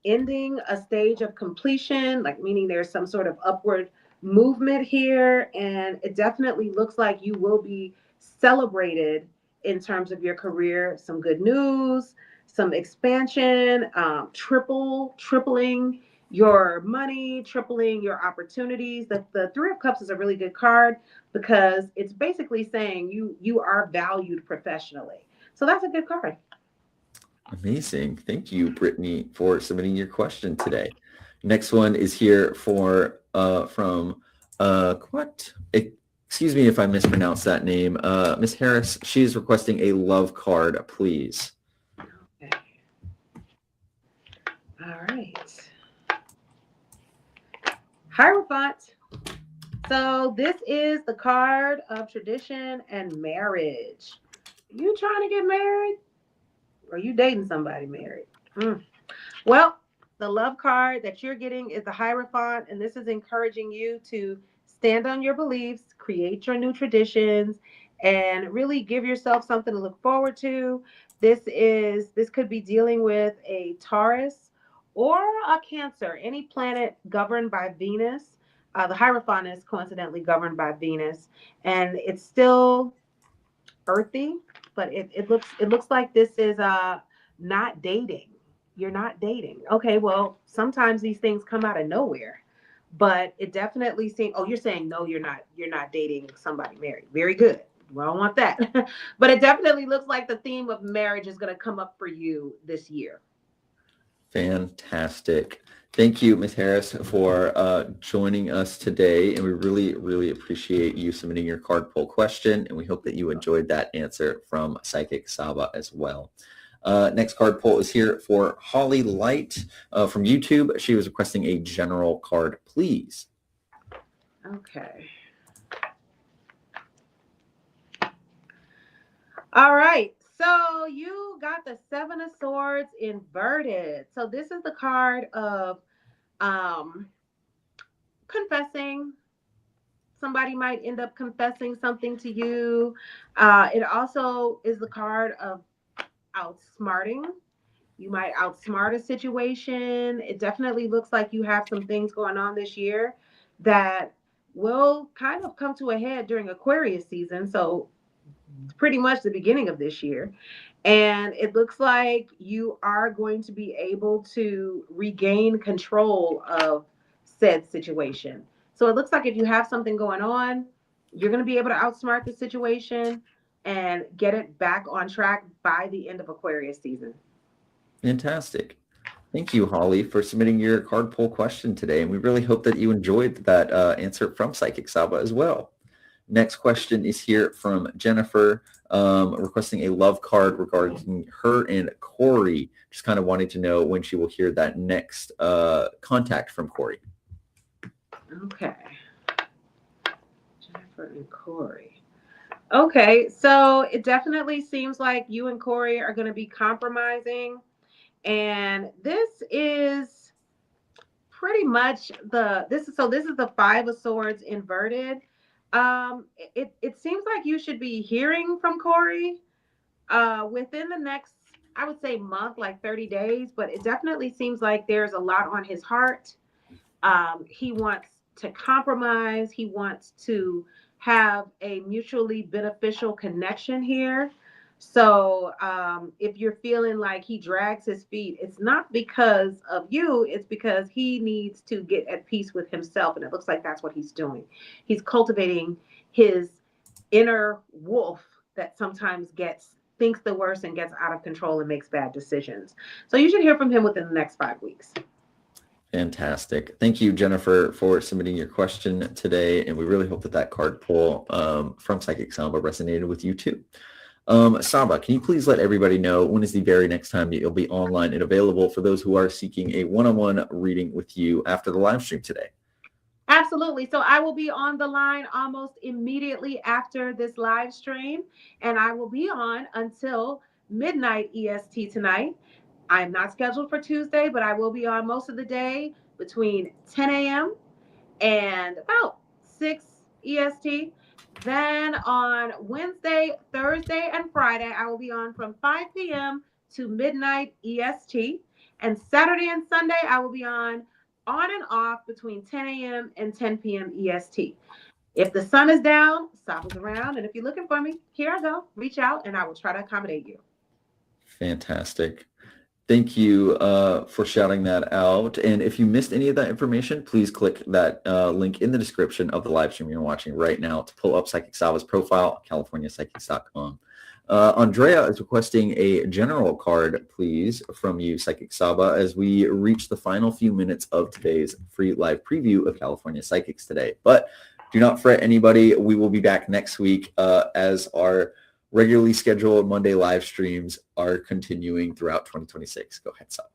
ending a stage of completion, like meaning there's some sort of upward movement here. And it definitely looks like you will be celebrated in terms of your career. Some good news, some expansion, tripling your money, tripling your opportunities. The Three of Cups is a really good card because it's basically saying you are valued professionally. So that's a good card. Amazing. Thank you, Brittany, for submitting your question today. Next one is here for from what? Excuse me if I mispronounced that name. Miss Harris, she's requesting a love card, please. Okay. All right. Hierophant. So this is the card of tradition and marriage. You trying to get married? Or you dating somebody married? Mm. Well, the love card that you're getting is the Hierophant, and this is encouraging you to stand on your beliefs, create your new traditions, and really give yourself something to look forward to. This could be dealing with a Taurus or a Cancer, any planet governed by Venus. The Hierophant is coincidentally governed by Venus, and it's still earthy, but it looks like this is not dating. You're not dating. Okay, well, sometimes these things come out of nowhere, but it definitely seems. Oh, you're saying no, you're not. You're not dating somebody married. Very good. Well, I don't want that. But it definitely looks like the theme of marriage is going to come up for you this year. Fantastic. Thank you, Ms. Harris, for joining us today. And we really, really appreciate you submitting your card pull question. And we hope that you enjoyed that answer from Psychic Saba as well. Next card pull is here for Holly Light from YouTube. She was requesting a general card, please. Okay. All right. So you got the Seven of Swords inverted. So this is the card of um confessing. Somebody might end up confessing something to you. It also is the card of outsmarting. You might outsmart a situation. It definitely looks like you have some things going on this year that will kind of come to a head during Aquarius season. So pretty much the beginning of this year. And it looks like you are going to be able to regain control of said situation. So it looks like if you have something going on, you're going to be able to outsmart the situation and get it back on track by the end of Aquarius season. Fantastic. Thank you, Holly, for submitting your card pull question today. And we really hope that you enjoyed that answer from Psychic Saba as well. Next question is here from Jennifer, requesting a love card regarding her and Corey. Just kind of wanting to know when she will hear that next contact from Corey. Okay. Jennifer and Corey. Okay, so it definitely seems like you and Corey are going to be compromising. And this is pretty much this is the Five of Swords inverted. It seems like you should be hearing from Corey within the next, I would say, month, like 30 days, but it definitely seems like there's a lot on his heart. He wants to compromise. He wants to have a mutually beneficial connection here. So if you're feeling like he drags his feet, it's not because of you. It's because he needs to get at peace with himself. And it looks like that's what he's doing. He's cultivating his inner wolf that sometimes thinks the worst and gets out of control and makes bad decisions. So you should hear from him within the next 5 weeks. Fantastic. Thank you, Jennifer, for submitting your question today. And we really hope that that card pull from Psychic Saba resonated with you too. Saba, can you please let everybody know when is the very next time that you'll be online and available for those who are seeking a one-on-one reading with you after the live stream today? Absolutely. So I will be on the line almost immediately after this live stream, and I will be on until midnight EST tonight. I'm not scheduled for Tuesday, but I will be on most of the day between 10 a.m. and about 6 EST. Then on Wednesday, Thursday, and Friday, I will be on from 5 p.m. to midnight EST. And Saturday and Sunday, I will be on and off between 10 a.m. and 10 p.m. EST. If the sun is down, Saba's around. And if you're looking for me, here I go. Reach out and I will try to accommodate you. Fantastic. Thank you for shouting that out. And if you missed any of that information, please click that link in the description of the live stream you're watching right now to pull up Psychic Saba's profile, CaliforniaPsychics.com. Andrea is requesting a general card, please, from you, Psychic Saba, as we reach the final few minutes of today's free live preview of California Psychics today. But do not fret, anybody. We will be back next week as our regularly scheduled Monday live streams are continuing throughout 2026. Go ahead, Saba.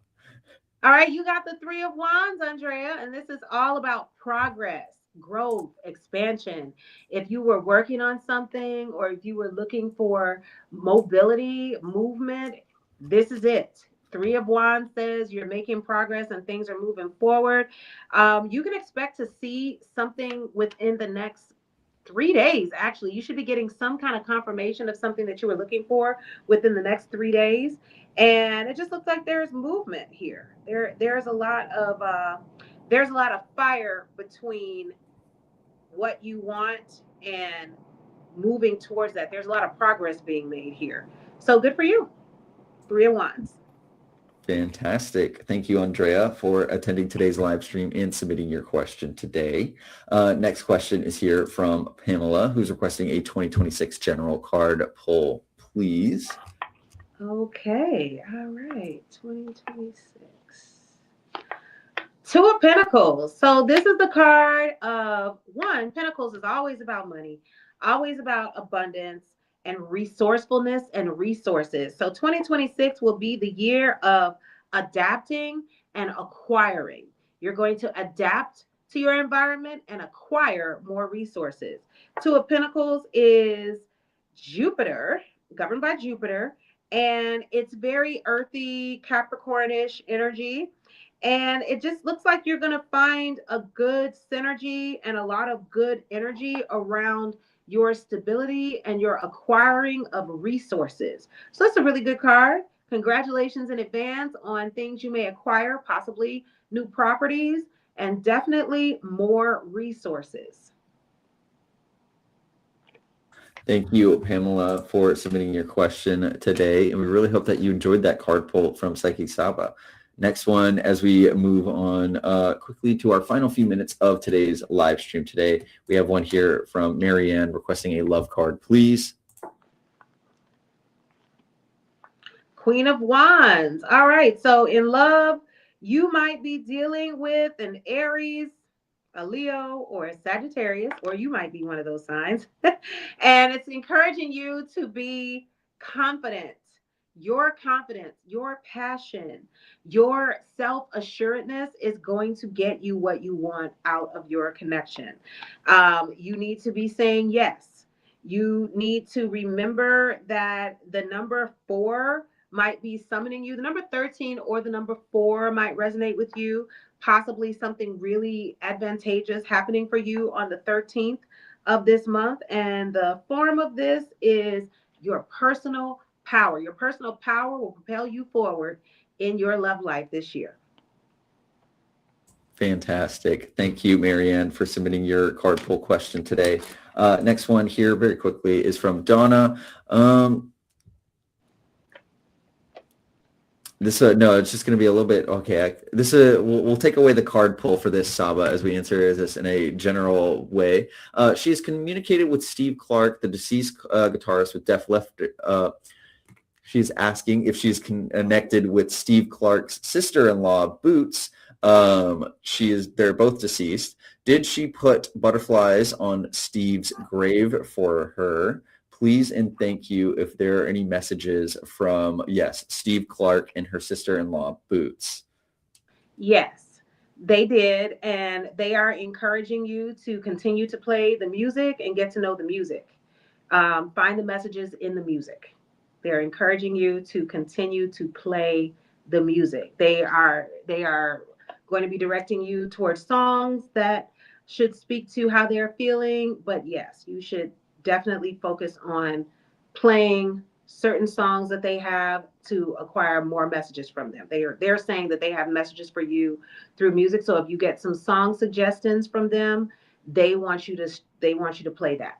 All right, you got the Three of Wands, Andrea, and this is all about progress, growth, expansion. If you were working on something or if you were looking for mobility, movement, this is it. Three of Wands says you're making progress and things are moving forward. You can expect to see something within the next 3 days. Actually, you should be getting some kind of confirmation of something that you were looking for within the next 3 days. And it just looks like there's movement here. There's a lot of fire between what you want and moving towards that. There's a lot of progress being made here. So good for you. Three of Wands. Fantastic. Thank you, Andrea, for attending today's live stream and submitting your question today. Next question is here from Pamela, who's requesting a 2026 general card pull, please. Okay. All right. 2026. Two of Pentacles. So this is the card of one. Pentacles is always about money, always about abundance and resourcefulness and resources. So 2026 will be the year of adapting and acquiring. You're going to adapt to your environment and acquire more resources. Two of Pentacles is Jupiter, governed by Jupiter, and it's very earthy, Capricornish energy. And it just looks like you're going to find a good synergy and a lot of good energy around your stability and your acquiring of resources. So that's a really good card. Congratulations in advance on things you may acquire, possibly new properties, and definitely more resources. Thank you, Pamela, for submitting your question today. And we really hope that you enjoyed that card pull from Psychic Saba. Next one, as we move on quickly to our final few minutes of today's live stream today, we have one here from Marianne requesting a love card, please. Queen of Wands. All right. So in love, you might be dealing with an Aries, a Leo, or a Sagittarius, or you might be one of those signs. And it's encouraging you to be confident. Your confidence, your passion, your self-assuredness is going to get you what you want out of your connection. You need to be saying yes. You need to remember that the number 4 might be summoning you. The number 13 or the number 4 might resonate with you. Possibly something really advantageous happening for you on the 13th of this month. And the form of this is your personal power. Your personal power will propel you forward in your love life this year. Fantastic. Thank you, Marianne, for submitting your card pull question today. Next one here very quickly is from Donna. No, it's just going to be a little bit, okay. We'll take away the card pull for this, Saba, as we answer this in a general way. She has communicated with Steve Clark, the deceased guitarist with Def Leppard. She's asking if she's connected with Steve Clark's sister-in-law, Boots. They're both deceased. Did she put butterflies on Steve's grave for her? Please and thank you if there are any messages from, yes, Steve Clark and her sister-in-law, Boots. Yes, they did. And they are encouraging you to continue to play the music and get to know the music. Find the messages in the music. They're encouraging you to continue to play the music. They are going to be directing you towards songs that should speak to how they're feeling. But yes, you should definitely focus on playing certain songs that they have to acquire more messages from them. They're saying that they have messages for you through music. So if you get some song suggestions from them, they want you to play that.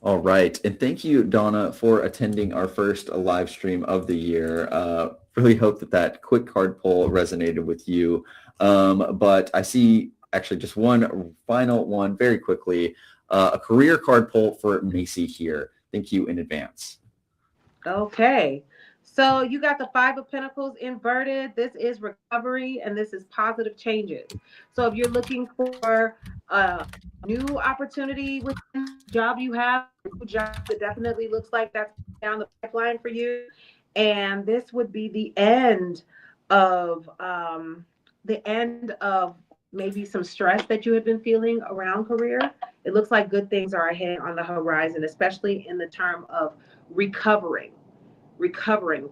All right. And thank you, Donna, for attending our first live stream of the year. Really hope that that quick card pull resonated with you. But I see actually just one final one very quickly, a career card pull for Macy here. Thank you in advance. Okay. So you got the Five of Pentacles inverted. This is recovery and this is positive changes. So if you're looking for a new opportunity within the job you have, a new job, it definitely looks like that's down the pipeline for you. And this would be the end of maybe some stress that you had been feeling around career. It looks like good things are ahead on the horizon, especially in the term of recovering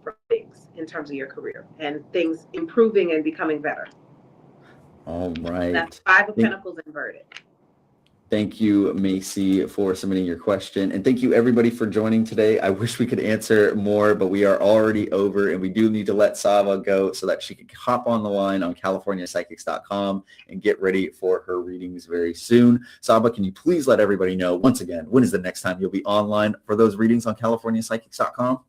from things in terms of your career and things improving and becoming better. All That's right. Five of Pentacles inverted. Thank you, Macy, for submitting your question. And thank you, everybody, for joining today. I wish we could answer more, but we are already over, and we do need to let Saba go so that she can hop on the line on CaliforniaPsychics.com and get ready for her readings very soon. Saba, can you please let everybody know, once again, when is the next time you'll be online for those readings on CaliforniaPsychics.com?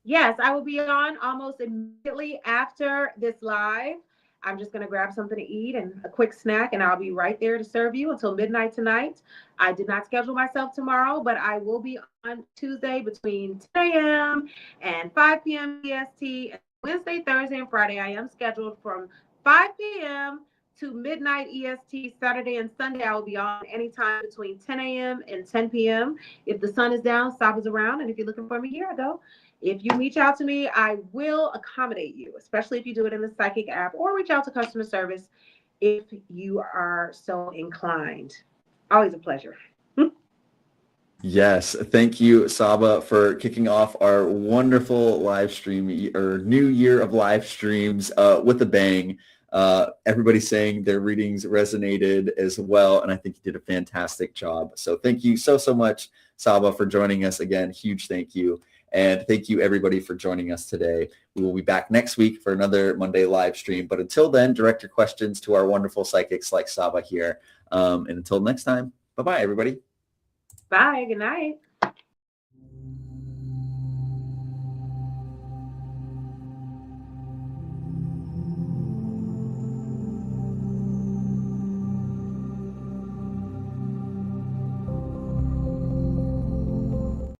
Yes, I will be on almost immediately after this live. I'm just going to grab something to eat and a quick snack, and I'll be right there to serve you until midnight tonight. I did not schedule myself tomorrow, but I will be on Tuesday between 10 a.m. and 5 p.m. EST. And Wednesday, Thursday, and Friday, I am scheduled from 5 p.m. to midnight EST. Saturday and Sunday, I will be on anytime between 10 a.m. and 10 p.m. If the sun is down, stop is around. And if you're looking for me, here I go. If you reach out to me, I will accommodate you, especially if you do it in the Psychic app or reach out to customer service if you are so inclined. Always a pleasure. Yes, thank you, Saba, for kicking off our wonderful live stream or new year of live streams with a bang. Everybody's saying their readings resonated as well, and I think you did a fantastic job. So thank you so much, Saba, for joining us again. Huge thank you. And thank you, everybody, for joining us today. We will be back next week for another Monday live stream. But until then, direct your questions to our wonderful psychics like Saba here. And until next time, bye-bye, everybody. Bye. Good night.